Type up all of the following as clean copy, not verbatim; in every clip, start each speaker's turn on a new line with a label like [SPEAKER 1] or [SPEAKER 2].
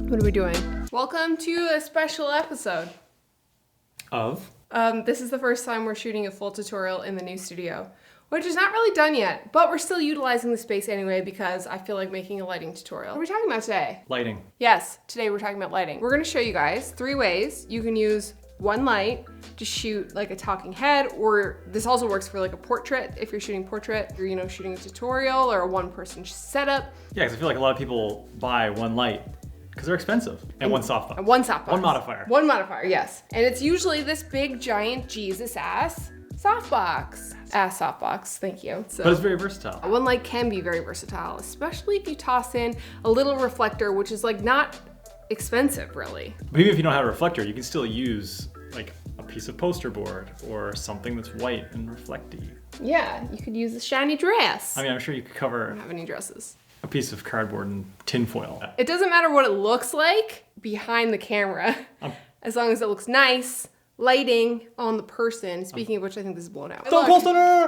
[SPEAKER 1] What are we doing? Welcome to a special episode.
[SPEAKER 2] Of?
[SPEAKER 1] This is the first time we're shooting a full tutorial in the new studio, which is not really done yet, but we're still utilizing the space anyway because I feel like making a lighting tutorial. What are we talking about today?
[SPEAKER 2] Lighting.
[SPEAKER 1] Yes, today we're talking about lighting. We're gonna show you guys 3 ways you can use one light to shoot like a talking head, or this also works for like a portrait if you're shooting portrait, or shooting a tutorial or a one-person setup.
[SPEAKER 2] Yeah, because I feel like a lot of people buy one light because they're expensive. And one softbox.
[SPEAKER 1] And one softbox.
[SPEAKER 2] One modifier.
[SPEAKER 1] One modifier, yes. And it's usually this big, giant, Jesus ass softbox. Ass softbox, thank you. So,
[SPEAKER 2] but it's very versatile.
[SPEAKER 1] One light can be very versatile, especially if you toss in a little reflector, which is like not expensive really.
[SPEAKER 2] But even if you don't have a reflector, you can still use like a piece of poster board or something that's white and reflecty.
[SPEAKER 1] Yeah, you could use a shiny dress.
[SPEAKER 2] I mean, I'm sure you could cover
[SPEAKER 1] I don't have any dresses.
[SPEAKER 2] a piece of cardboard and tin foil.
[SPEAKER 1] It doesn't matter what it looks like behind the camera, as long as it looks nice, lighting on the person. Speaking of which, I think this is blown out.
[SPEAKER 2] Stone Cold Stunner!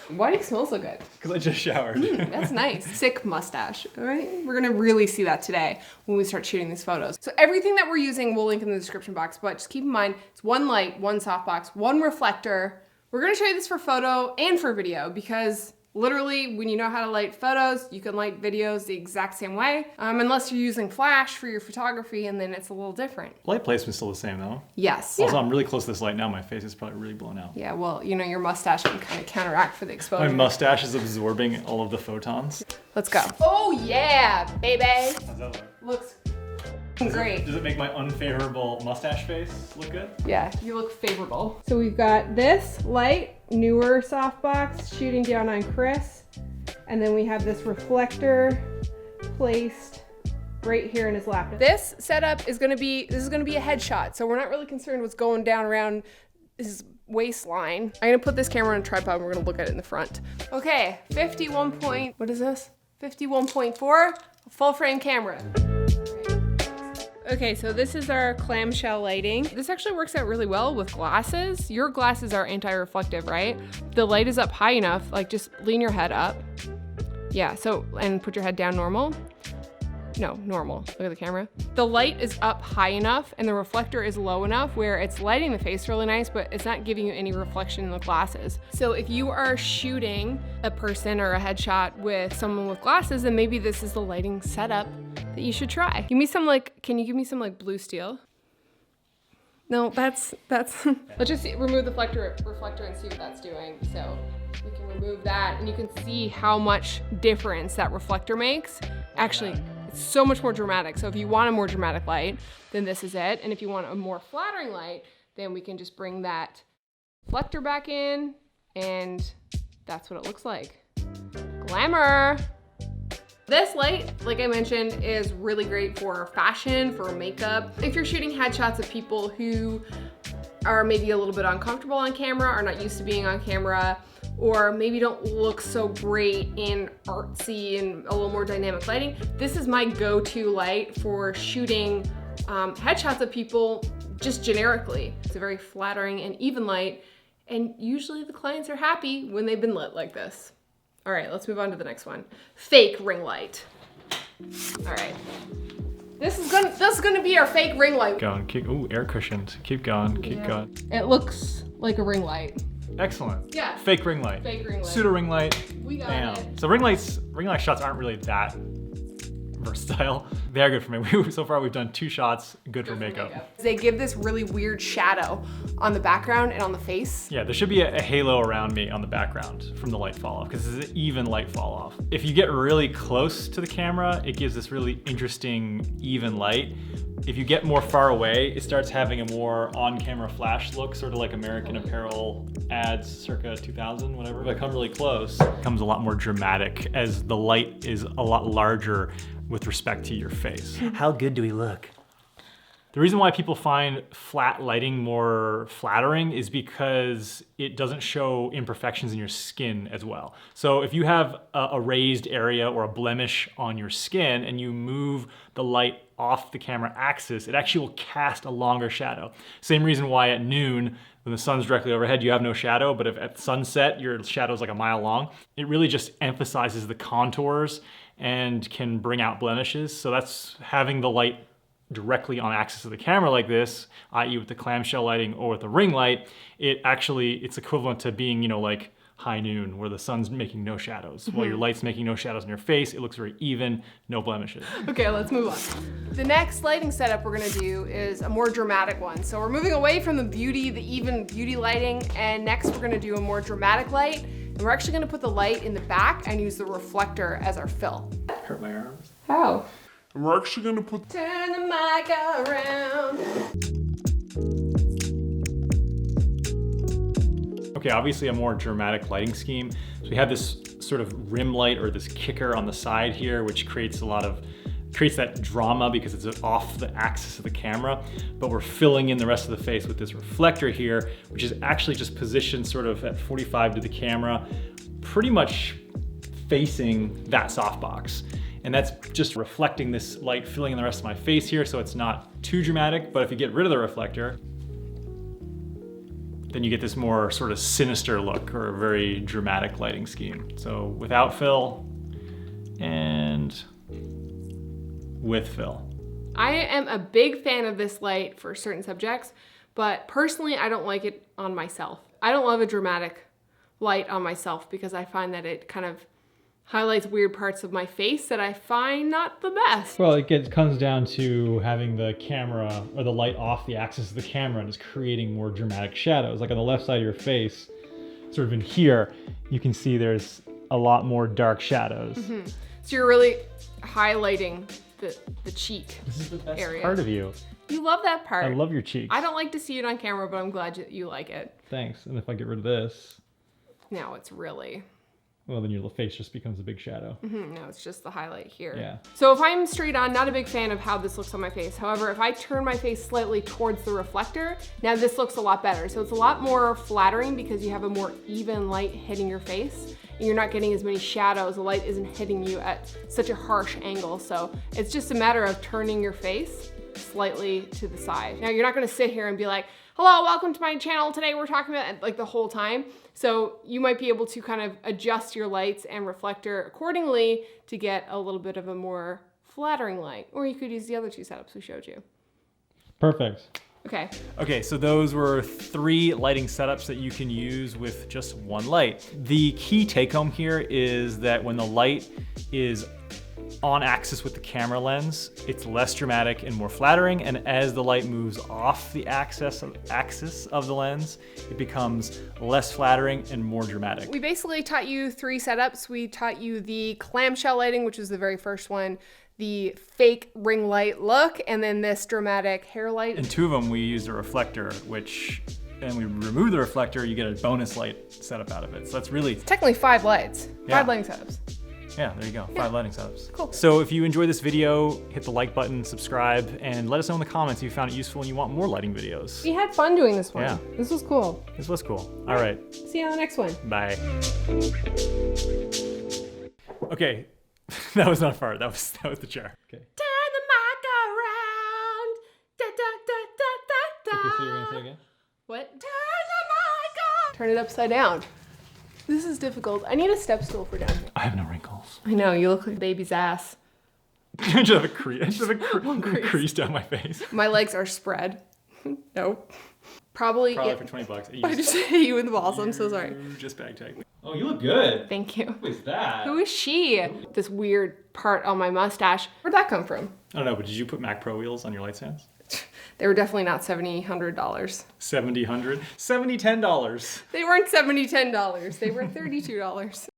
[SPEAKER 1] Why do you smell so good?
[SPEAKER 2] Because I just showered.
[SPEAKER 1] That's nice. Sick mustache, all right? We're gonna really see that today when we start shooting these photos. So everything that we're using, we'll link in the description box, but just keep in mind, it's one light, one softbox, one reflector. We're gonna show you this for photo and for video because literally, when you know how to light photos, you can light videos the exact same way, unless you're using flash for your photography, and then it's a little different.
[SPEAKER 2] Light placement's still the same though.
[SPEAKER 1] Yes.
[SPEAKER 2] Also, I'm really close to this light now. My face is probably really blown out.
[SPEAKER 1] Yeah, well, your mustache can kind of counteract for the exposure.
[SPEAKER 2] My mustache is absorbing all of the photons.
[SPEAKER 1] Let's go. Oh yeah, baby.
[SPEAKER 2] How's that look?
[SPEAKER 1] Looks great.
[SPEAKER 2] Does it make my unfavorable mustache face look good?
[SPEAKER 1] Yeah, you look favorable. So we've got this light, newer softbox shooting down on Chris. And then we have this reflector placed right here in his lap. This setup is gonna be a headshot. So we're not really concerned what's going down around his waistline. I'm gonna put this camera on a tripod and we're gonna look at it in the front. Okay, 51.4, full frame camera. Okay, so this is our clamshell lighting. This actually works out really well with glasses. Your glasses are anti-reflective, right? The light is up high enough, like just lean your head up. Yeah, so, and put your head down normal. No, normal, look at the camera. The light is up high enough and the reflector is low enough where it's lighting the face really nice, but it's not giving you any reflection in the glasses. So if you are shooting a person or a headshot with someone with glasses, then maybe this is the lighting setup that you should try. Give me some can you give me some blue steel? No, that's, let's just remove the reflector and see what that's doing. So we can remove that and you can see how much difference that reflector makes. Actually, it's so much more dramatic. So if you want a more dramatic light, then this is it. And if you want a more flattering light, then we can just bring that reflector back in and that's what it looks like. Glamour. This light, like I mentioned, is really great for fashion, for makeup. If you're shooting headshots of people who are maybe a little bit uncomfortable on camera, are not used to being on camera, or maybe don't look so great in artsy and a little more dynamic lighting, this is my go-to light for shooting headshots of people just generically. It's a very flattering and even light, and usually the clients are happy when they've been lit like this. All right, let's move on to the next one. Fake ring light. All right. This is gonna be our fake ring light.
[SPEAKER 2] Going, ooh, air cushioned. Keep going, keep going.
[SPEAKER 1] It looks like a ring light.
[SPEAKER 2] Excellent.
[SPEAKER 1] Yeah.
[SPEAKER 2] Fake ring light.
[SPEAKER 1] Fake ring light.
[SPEAKER 2] Pseudo ring light.
[SPEAKER 1] We got it.
[SPEAKER 2] So ring light shots aren't really that versatile. They are good for me. So far we've done 2 shots, good for makeup.
[SPEAKER 1] They give this really weird shadow on the background and on the face.
[SPEAKER 2] Yeah, there should be a halo around me on the background from the light fall off because this is an even light fall off. If you get really close to the camera, it gives this really interesting even light. If you get more far away, it starts having a more on-camera flash look, sort of like American Apparel ads circa 2000, whatever. If I come really close, it becomes a lot more dramatic as the light is a lot larger with respect to your face.
[SPEAKER 3] How good do we look?
[SPEAKER 2] The reason why people find flat lighting more flattering is because it doesn't show imperfections in your skin as well. So if you have a raised area or a blemish on your skin and you move the light off the camera axis, it actually will cast a longer shadow. Same reason why at noon, when the sun's directly overhead, you have no shadow, but if at sunset, your shadow's like a mile long. It really just emphasizes the contours and can bring out blemishes. So that's having the light directly on axis of the camera like this, i.e. with the clamshell lighting or with the ring light, it's equivalent to being, like high noon where the sun's making no shadows. While your light's making no shadows in your face, it looks very even, no blemishes.
[SPEAKER 1] Okay, let's move on. The next lighting setup we're gonna do is a more dramatic one. So we're moving away from the even beauty lighting, and next we're gonna do a more dramatic light. And we're actually gonna put the light in the back and use the reflector as our fill.
[SPEAKER 2] Hurt my arms.
[SPEAKER 1] How?
[SPEAKER 3] And we're actually gonna
[SPEAKER 1] turn the mic around.
[SPEAKER 2] Okay, obviously a more dramatic lighting scheme. So we have this sort of rim light or this kicker on the side here, which creates that drama because it's off the axis of the camera, but we're filling in the rest of the face with this reflector here, which is actually just positioned sort of at 45 to the camera, pretty much facing that softbox. And that's just reflecting this light, filling in the rest of my face here, so it's not too dramatic, but if you get rid of the reflector, then you get this more sort of sinister look or a very dramatic lighting scheme. So without fill and with fill.
[SPEAKER 1] I am a big fan of this light for certain subjects, but personally, I don't like it on myself. I don't love a dramatic light on myself because I find that it kind of highlights weird parts of my face that I find not the best.
[SPEAKER 2] Well, it comes down to having the camera or the light off the axis of the camera and is creating more dramatic shadows. Like on the left side of your face, sort of in here, you can see there's a lot more dark shadows.
[SPEAKER 1] So you're really highlighting the cheek
[SPEAKER 2] This is the best
[SPEAKER 1] area.
[SPEAKER 2] part of you.
[SPEAKER 1] You love that part.
[SPEAKER 2] I love your cheeks.
[SPEAKER 1] I don't like to see it on camera, but I'm glad you like it.
[SPEAKER 2] Thanks. And if I get rid of this,
[SPEAKER 1] Now it's really...
[SPEAKER 2] well, then your face just becomes a big shadow.
[SPEAKER 1] No, it's just the highlight here.
[SPEAKER 2] Yeah.
[SPEAKER 1] So if I'm straight on, not a big fan of how this looks on my face. However, if I turn my face slightly towards the reflector, now this looks a lot better. So it's a lot more flattering because you have a more even light hitting your face and you're not getting as many shadows. The light isn't hitting you at such a harsh angle. So it's just a matter of turning your face slightly to the side. Now you're not gonna sit here and be like, hello, welcome to my channel. Today we're talking about like the whole time. So you might be able to kind of adjust your lights and reflector accordingly to get a little bit of a more flattering light. Or you could use the other two setups we showed you.
[SPEAKER 2] Perfect.
[SPEAKER 1] Okay.
[SPEAKER 2] Okay, so those were 3 lighting setups that you can use with just one light. The key take home here is that when the light is on axis with the camera lens, it's less dramatic and more flattering, and as the light moves off the axis of the lens, it becomes less flattering and more dramatic.
[SPEAKER 1] We basically taught you 3 setups. We taught you the clamshell lighting, which is the very first one, the fake ring light look, and then this dramatic hair light.
[SPEAKER 2] In 2 of them, we used a reflector, and we remove the reflector, you get a bonus light setup out of it. So that's really...
[SPEAKER 1] Technically 5 lights,
[SPEAKER 2] Yeah.
[SPEAKER 1] 5 lighting setups.
[SPEAKER 2] Yeah, there you go. 5 lighting setups.
[SPEAKER 1] Cool.
[SPEAKER 2] So if you enjoyed this video, hit the like button, subscribe, and let us know in the comments if you found it useful and you want more lighting videos.
[SPEAKER 1] We had fun doing this one.
[SPEAKER 2] Yeah.
[SPEAKER 1] This was cool.
[SPEAKER 2] This was cool. All right.
[SPEAKER 1] See you on the next one.
[SPEAKER 2] Bye. Okay. That was not far. That was the chair. Okay.
[SPEAKER 1] Turn the mic around. Da, da, da, da, da, da.
[SPEAKER 2] Okay, so you're gonna say again?
[SPEAKER 1] What? Turn the mic on. Turn it upside down. This is difficult. I need a step stool for down here.
[SPEAKER 2] I have no wrinkles.
[SPEAKER 1] I know, you look like a baby's ass.
[SPEAKER 2] I just have a crease.
[SPEAKER 1] One crease.
[SPEAKER 2] Crease down my face.
[SPEAKER 1] My legs are spread. Nope. Probably
[SPEAKER 2] Probably
[SPEAKER 1] yeah.
[SPEAKER 2] for $20.
[SPEAKER 1] I just hit you in the balls. I'm so sorry.
[SPEAKER 2] You just bag tagged me. Oh, you look good.
[SPEAKER 1] Thank you.
[SPEAKER 2] Who is that?
[SPEAKER 1] Who is she? This weird part on my mustache. Where'd that come from?
[SPEAKER 2] I don't know, but did you put Mac Pro wheels on your light stands?
[SPEAKER 1] They were definitely not $70, $100.
[SPEAKER 2] $70, $100? $70, $10.
[SPEAKER 1] They weren't $70, $10. They were $32.